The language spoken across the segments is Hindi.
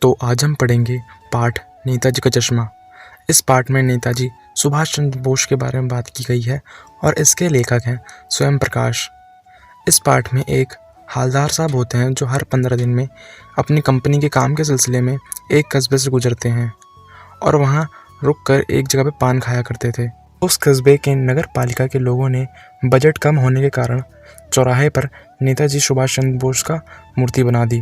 तो आज हम पढ़ेंगे पाठ नेताजी का चश्मा। इस पाठ में नेताजी सुभाष चंद्र बोस के बारे में बात की गई है और इसके लेखक हैं स्वयं प्रकाश। इस पाठ में एक हालदार साहब होते हैं जो हर 15 दिन में अपनी कंपनी के काम के सिलसिले में एक कस्बे से गुजरते हैं और वहाँ रुककर एक जगह पे पान खाया करते थे। उस कस्बे के नगर पालिका के लोगों ने बजट कम होने के कारण चौराहे पर नेताजी सुभाष चंद्र बोस का मूर्ति बना दी,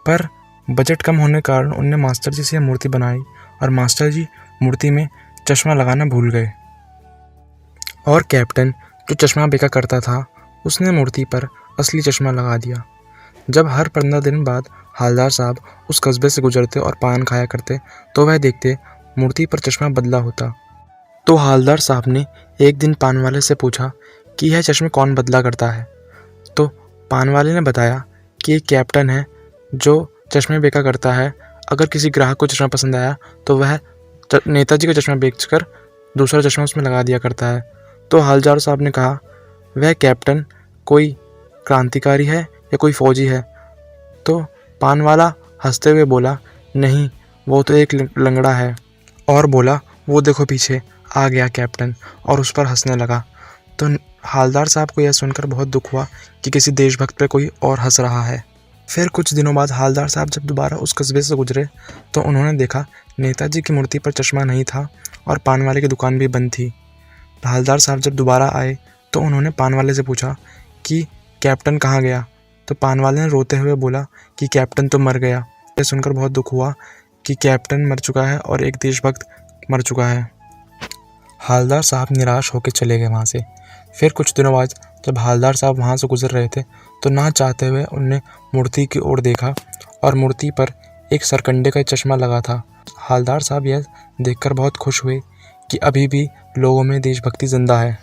पर बजट कम होने के कारण उनने मास्टर जी से मूर्ति बनाई और मास्टर जी मूर्ति में चश्मा लगाना भूल गए और कैप्टन जो चश्मा बेचा करता था उसने मूर्ति पर असली चश्मा लगा दिया। जब हर 15 दिन बाद हालदार साहब उस कस्बे से गुजरते और पान खाया करते तो वह देखते मूर्ति पर चश्मा बदला होता। तो हालदार साहब ने एक दिन पान वाले से पूछा कि यह चश्मे कौन बदला करता है। तो पान वाले ने बताया कि एक कैप्टन है जो चश्मे बेचा करता है। अगर किसी ग्राहक को चश्मा पसंद आया तो वह नेताजी का चश्मा बेचकर दूसरा चश्मा उसमें लगा दिया करता है। तो हालदार साहब ने कहा, वह कैप्टन कोई क्रांतिकारी है या कोई फौजी है? तो पान वाला हंसते हुए बोला, नहीं, वो तो एक लंगड़ा है, और बोला, वो देखो पीछे आ गया कैप्टन, और उस पर हंसने लगा। तो हालदार साहब को यह सुनकर बहुत दुख हुआ कि किसी देशभक्त पर कोई और हंस रहा है। फिर कुछ दिनों बाद हालदार साहब जब दोबारा उस कस्बे से गुजरे तो उन्होंने देखा नेताजी की मूर्ति पर चश्मा नहीं था और पान वाले की दुकान भी बंद थी। हालदार साहब जब दोबारा आए तो उन्होंने पान वाले से पूछा कि कैप्टन कहाँ गया? तो पान वाले ने रोते हुए बोला कि कैप्टन तो मर गया। यह सुनकर बहुत दुख हुआ कि कैप्टन मर चुका है और एक देशभक्त मर चुका है। हालदार साहब निराश होकर चले गए वहाँ से। फिर कुछ दिनों बाद जब हालदार साहब वहाँ से गुजर रहे थे तो ना चाहते हुए उनने मूर्ति की ओर देखा और मूर्ति पर एक सरकंडे का चश्मा लगा था। हालदार साहब यह देखकर बहुत खुश हुए कि अभी भी लोगों में देशभक्ति जिंदा है।